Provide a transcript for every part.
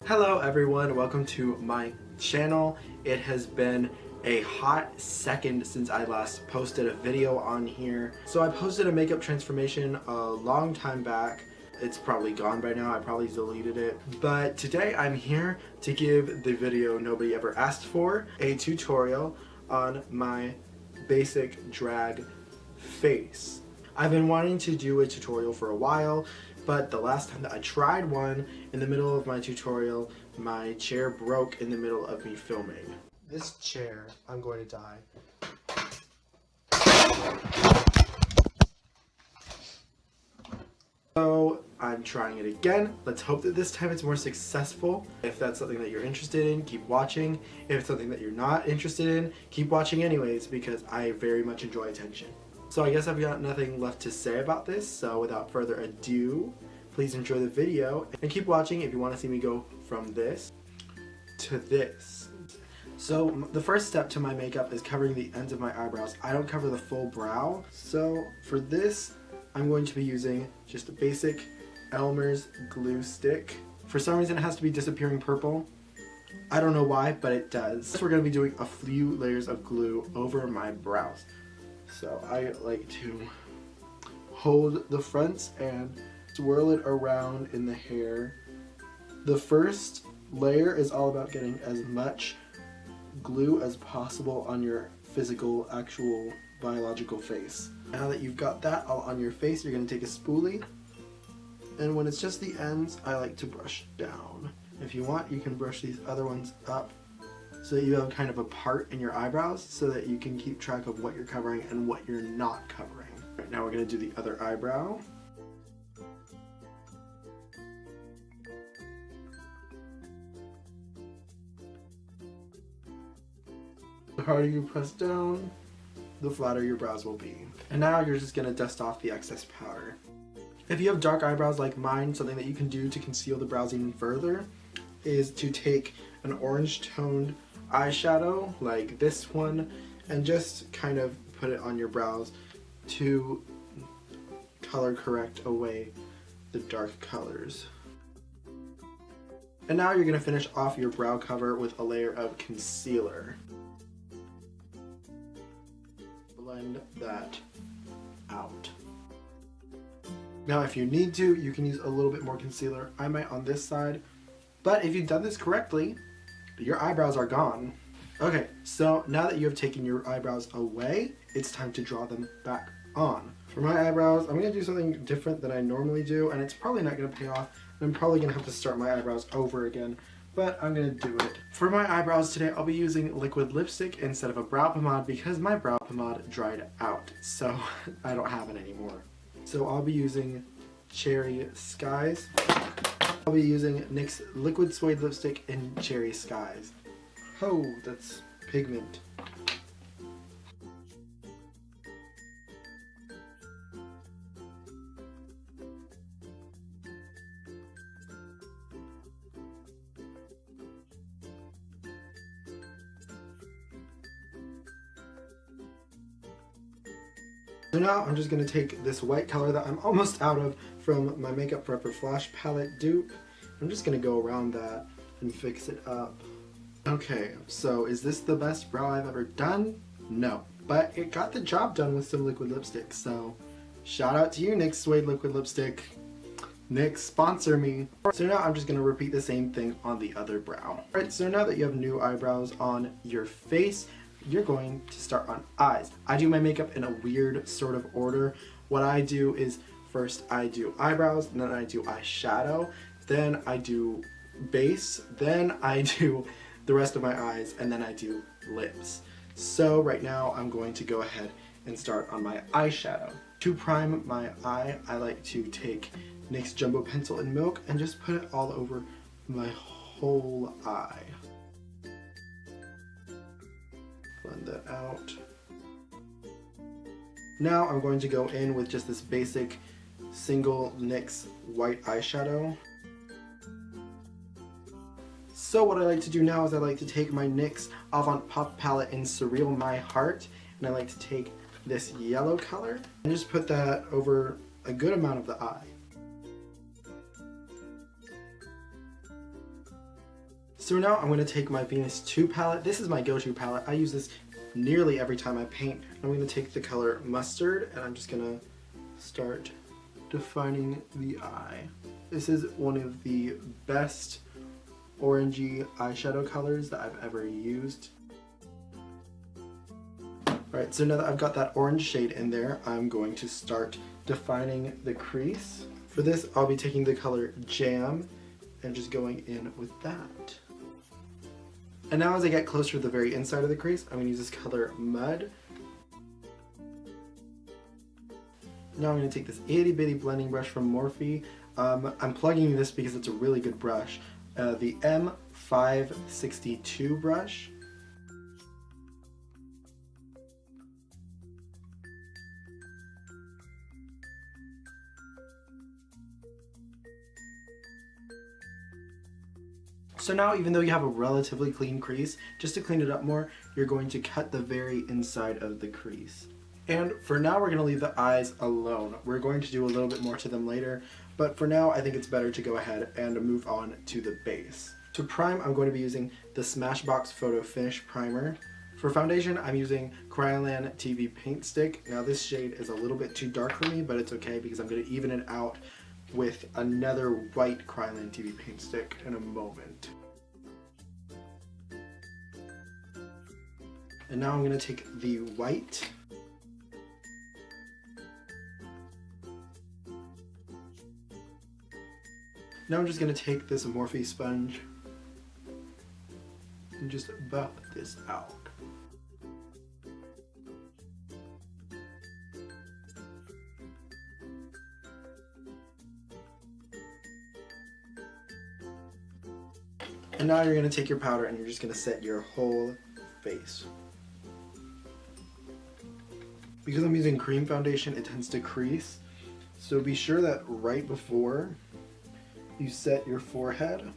Hello everyone, welcome to my channel. It has been a hot second since I last posted a video on here. So I posted a makeup transformation a long time back. It's probably gone by now, I probably deleted it. But today I'm here to give the video nobody ever asked for, a tutorial on my basic drag face. I've been wanting to do a tutorial for a while, but the last time that I tried one, in the middle of my tutorial, my chair broke in the middle of me filming. This chair, I'm going to die. So I'm trying it again. Let's hope that this time it's more successful. If that's something that you're interested in, keep watching. If it's something that you're not interested in, keep watching anyways, because I very much enjoy attention. So I guess I've got nothing left to say about this, so without further ado, please enjoy the video and keep watching if you want to see me go from this to this. So the first step to my makeup is covering the ends of my eyebrows. I don't cover the full brow, so for this I'm going to be using just a basic Elmer's glue stick. For some reason it has to be disappearing purple. I don't know why, but it does. So we're going to be doing a few layers of glue over my brows. So I like to hold the fronts and swirl it around in the hair. The first layer is all about getting as much glue as possible on your physical, actual, biological face. Now that you've got that all on your face, you're going to take a spoolie, and when it's just the ends, I like to brush down. If you want, you can brush these other ones up so that you have kind of a part in your eyebrows so that you can keep track of what you're covering and what you're not covering. Right, now we're going to do the other eyebrow. The harder you press down, the flatter your brows will be. And now you're just going to dust off the excess powder. If you have dark eyebrows like mine, something that you can do to conceal the brows even further is to take an orange toned eyeshadow like this one and just kind of put it on your brows to color correct away the dark colors. And now you're going to finish off your brow cover with a layer of concealer. Blend that out. Now if you need to, you can use a little bit more concealer. I might on this side, but if you've done this correctly, your eyebrows are gone. Okay, so now that you have taken your eyebrows away, it's time to draw them back on. For my eyebrows, I'm going to do something different than I normally do, and it's probably not going to pay off, and I'm probably going to have to start my eyebrows over again, but I'm going to do it. For my eyebrows today, I'll be using liquid lipstick instead of a brow pomade because my brow pomade dried out, so I don't have it anymore. So I'll be using Cherry Skies. I'll be using NYX Liquid Suede Lipstick in Cherry Skies. Oh, that's pigment. So now I'm just going to take this white color that I'm almost out of from my Makeup Forever Flash Palette dupe. I'm just going to go around that and fix it up. Okay, so is this the best brow I've ever done? No, but it got the job done with some liquid lipstick, so shout out to you, NYX Suede Liquid Lipstick. NYX, sponsor me. So now I'm just going to repeat the same thing on the other brow. Alright, so now that you have new eyebrows on your face, you're going to start on eyes. I do my makeup in a weird sort of order. What I do is first I do eyebrows, and then I do eyeshadow, then I do base, then I do the rest of my eyes, and then I do lips. So right now I'm going to go ahead and start on my eyeshadow. To prime my eye, I like to take NYX Jumbo Pencil in Milk and just put it all over my whole eye. Blend that out. Now I'm going to go in with just this basic single NYX white eyeshadow. So what I like to do now is I like to take my NYX Avant Pop palette in Surreal My Heart, and I like to take this yellow color and just put that over a good amount of the eye. So now I'm going to take my Venus 2 palette. This is my go-to palette. I use this nearly every time I paint. I'm going to take the color Mustard and I'm just going to start defining the eye. This is one of the best orangey eyeshadow colors that I've ever used. Alright, so now that I've got that orange shade in there, I'm going to start defining the crease. For this, I'll be taking the color Jam and just going in with that. And now as I get closer to the very inside of the crease, I'm going to use this color Mud. Now I'm going to take this itty bitty blending brush from Morphe. I'm plugging this because it's a really good brush. The M562 brush. So now, even though you have a relatively clean crease, just to clean it up more, you're going to cut the very inside of the crease. And for now, we're going to leave the eyes alone. We're going to do a little bit more to them later, but for now, I think it's better to go ahead and move on to the base. To prime, I'm going to be using the Smashbox Photo Finish Primer. For foundation, I'm using Kryolan TV Paint Stick. Now this shade is a little bit too dark for me, but it's okay because I'm going to even it out with another white Kryolan TV Paint Stick in a moment. And now I'm going to take the white Now I'm just going to take this Morphe sponge and just buff this out. And now you're going to take your powder and you're just going to set your whole face. Because I'm using cream foundation, it tends to crease. So be sure that right before you set your forehead,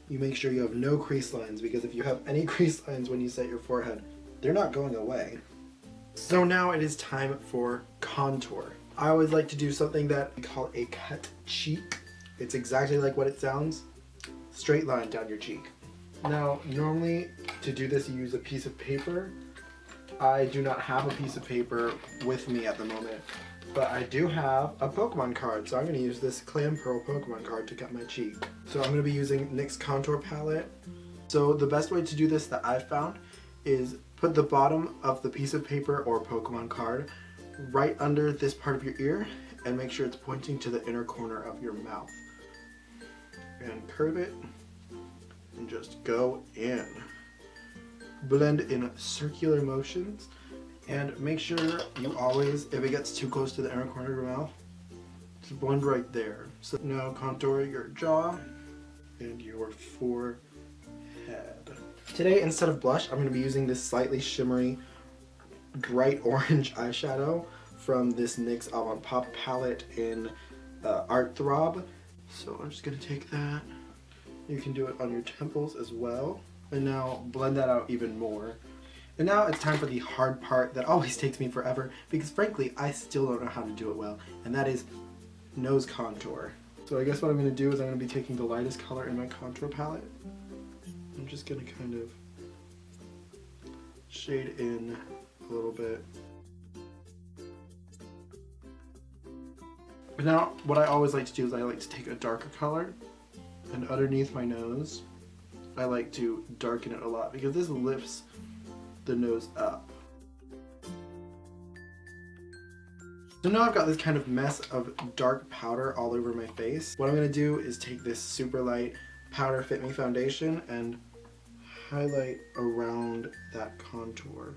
you make sure you have no crease lines, because if you have any crease lines when you set your forehead, they're not going away. So now it is time for contour. I always like to do something that we call a cut cheek. It's exactly like what it sounds. Straight line down your cheek. Now, normally to do this you use a piece of paper. I do not have a piece of paper with me at the moment, but I do have a Pokemon card, so I'm going to use this Clam Pearl Pokemon card to cut my cheek. So I'm going to be using NYX Contour Palette. So the best way to do this that I've found is put the bottom of the piece of paper or Pokemon card right under this part of your ear and make sure it's pointing to the inner corner of your mouth. And curve it and just go in. Blend in circular motions and make sure you always, if it gets too close to the inner corner of your mouth, just blend right there. So now contour your jaw and your forehead. Today, instead of blush, I'm going to be using this slightly shimmery bright orange eyeshadow from this NYX Avant Pop palette in Art Throb. So I'm just going to take that. You can do it on your temples as well. And now blend that out even more. And now it's time for the hard part that always takes me forever, because frankly I still don't know how to do it well, and that is nose contour. So I guess what I'm going to do is I'm going to be taking the lightest color in my contour palette. I'm just going to kind of shade in a little bit. But now what I always like to do is I like to take a darker color, and underneath my nose I like to darken it a lot because this lifts the nose up. So now I've got this kind of mess of dark powder all over my face. What I'm going to do is take this super light Powder Fit Me foundation and highlight around that contour.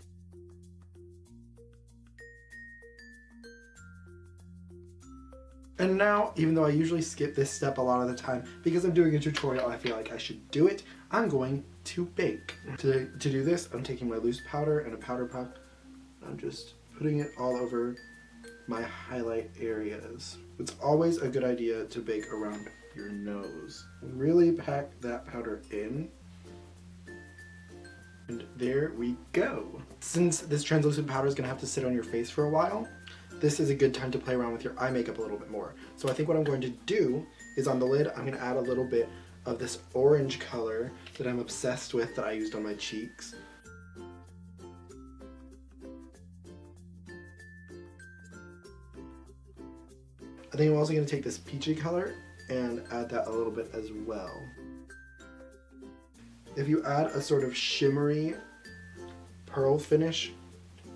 And now, even though I usually skip this step a lot of the time, because I'm doing a tutorial, I feel like I should do it, I'm going to bake. To do this, I'm taking my loose powder and a powder puff. I'm just putting it all over my highlight areas. It's always a good idea to bake around your nose. Really pack that powder in. And there we go. Since this translucent powder is going to have to sit on your face for a while, this is a good time to play around with your eye makeup a little bit more. So I think what I'm going to do is on the lid, I'm going to add a little bit of this orange color that I'm obsessed with that I used on my cheeks. I think I'm also going to take this peachy color and add that a little bit as well. If you add a sort of shimmery pearl finish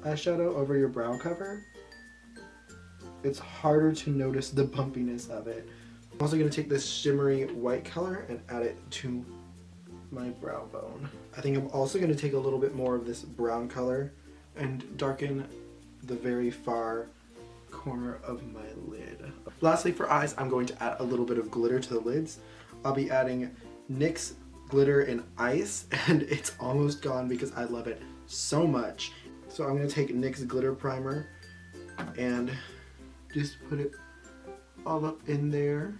eyeshadow over your brow cover, it's harder to notice the bumpiness of it. I'm also going to take this shimmery white color and add it to my brow bone. I think I'm also going to take a little bit more of this brown color and darken the very far corner of my lid. Lastly, for eyes, I'm going to add a little bit of glitter to the lids. I'll be adding NYX glitter in ice, and it's almost gone because I love it so much. So I'm going to take NYX glitter primer and just put it all up in there.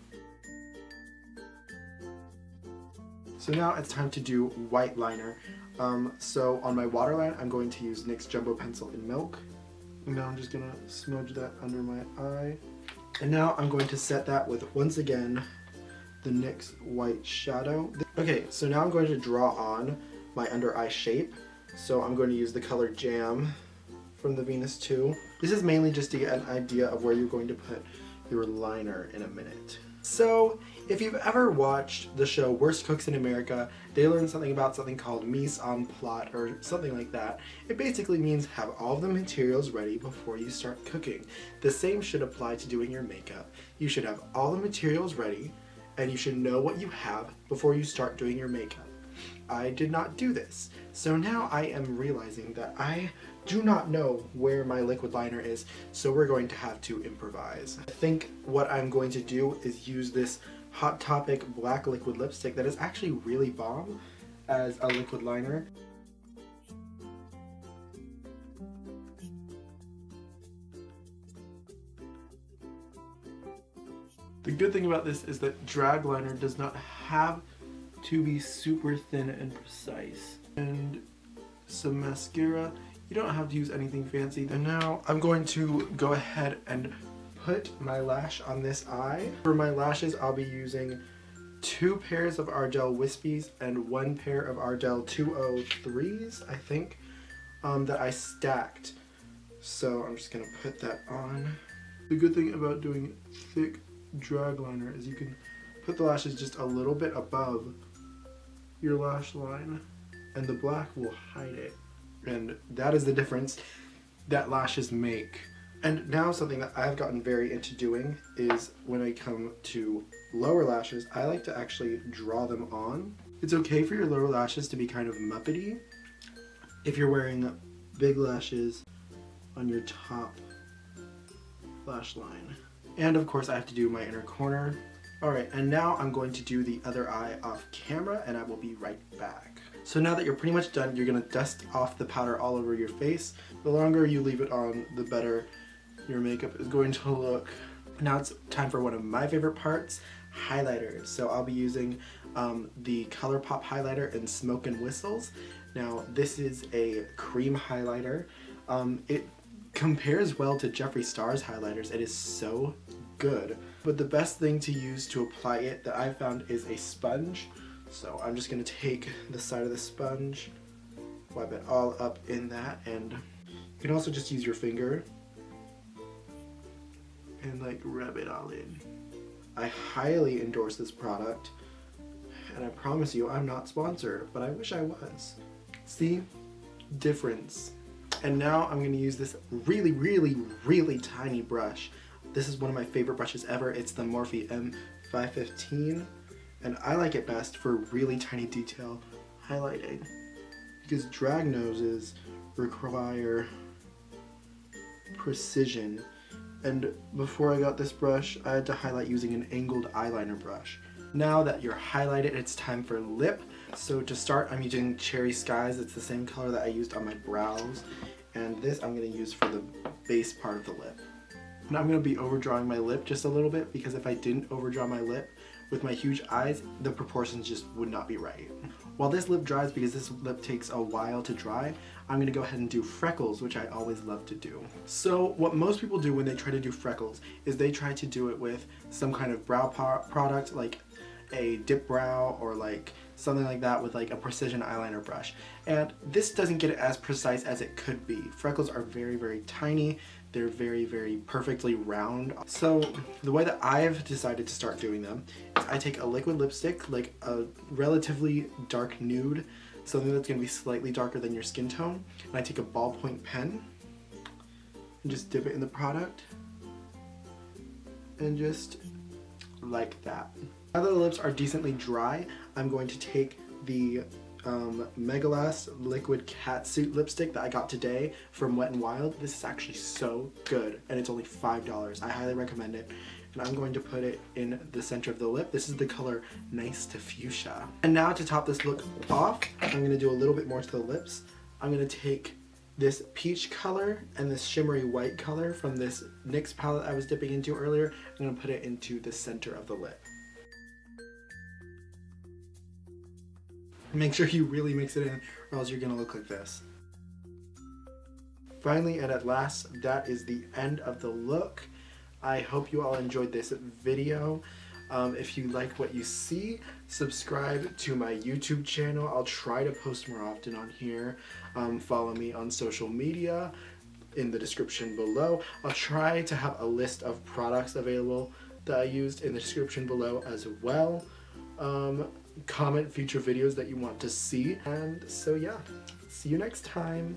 So now it's time to do white liner. So on my waterline, I'm going to use NYX Jumbo Pencil in Milk. And now I'm just going to smudge that under my eye. And now I'm going to set that with, once again, the NYX White Shadow. Okay, so now I'm going to draw on my under eye shape. So I'm going to use the color Jam from the Venus 2. This is mainly just to get an idea of where you're going to put your liner in a minute. So, if you've ever watched the show Worst Cooks in America, they learned something about something called mise en plate or something like that. It basically means have all of the materials ready before you start cooking. The same should apply to doing your makeup. You should have all the materials ready and you should know what you have before you start doing your makeup. I did not do this, so now I am realizing that I do not know where my liquid liner is, so we're going to have to improvise. I think what I'm going to do is use this Hot Topic black liquid lipstick that is actually really bomb as a liquid liner. The good thing about this is that drag liner does not have to be super thin and precise. And some mascara. You don't have to use anything fancy. And now I'm going to go ahead and put my lash on this eye. For my lashes, I'll be using 2 pairs of Ardell Wispies and 1 pair of Ardell 203s, I think, that I stacked. So I'm just gonna put that on. The good thing about doing thick drag liner is you can put the lashes just a little bit above your lash line and the black will hide it. And that is the difference that lashes make. And now something that I've gotten very into doing is when I come to lower lashes, I like to actually draw them on. It's okay for your lower lashes to be kind of muppety if you're wearing big lashes on your top lash line. And of course I have to do my inner corner. Alright, and now I'm going to do the other eye off camera and I will be right back. So now that you're pretty much done, you're going to dust off the powder all over your face. The longer you leave it on, the better your makeup is going to look. Now it's time for one of my favorite parts, highlighters. So I'll be using the ColourPop highlighter in Smoke and Whistles. Now this is a cream highlighter. It compares well to Jeffree Star's highlighters. It is so good. But the best thing to use to apply it that I found is a sponge. So I'm just going to take the side of the sponge, wipe it all up in that, and you can also just use your finger and like rub it all in. I highly endorse this product, and I promise you I'm not sponsored, but I wish I was. See? Difference. And now I'm going to use this really, really, really tiny brush. This is one of my favorite brushes ever. It's the Morphe M515, and I like it best for really tiny detail highlighting because drag noses require precision. And before I got this brush, I had to highlight using an angled eyeliner brush. Now that you're highlighted, it's time for lip. So to start, I'm using Cherry Skies. It's the same color that I used on my brows. And this I'm going to use for the base part of the lip. And I'm going to be overdrawing my lip just a little bit because if I didn't overdraw my lip with my huge eyes, the proportions just would not be right. While this lip dries, because this lip takes a while to dry, I'm going to go ahead and do freckles, which I always love to do. So what most people do when they try to do freckles is they try to do it with some kind of brow product like a dip brow or like something like that with like a precision eyeliner brush. And this doesn't get it as precise as it could be. Freckles are very, very tiny. They're very, very perfectly round. So the way that I've decided to start doing them is I take a liquid lipstick, like a relatively dark nude, something that's gonna be slightly darker than your skin tone, and I take a ballpoint pen and just dip it in the product and just like that. Now that the lips are decently dry, I'm going to take the Megalast Liquid Catsuit lipstick that I got today from Wet n Wild. This is actually so good, and it's only $5. I highly recommend it. And I'm going to put it in the center of the lip. This is the color Nice to Fuchsia. And now to top this look off, I'm going to do a little bit more to the lips. I'm going to take this peach color and this shimmery white color from this NYX palette I was dipping into earlier. I'm going to put it into the center of the lip. Make sure you really mix it in or else you're going to look like this. Finally and at last, that is the end of the look. I hope you all enjoyed this video. If you like what you see, subscribe to my YouTube channel. I'll try to post more often on here. Follow me on social media in the description below. I'll try to have a list of products available that I used in the description below as well. Comment future videos that you want to see. And so yeah, see you next time.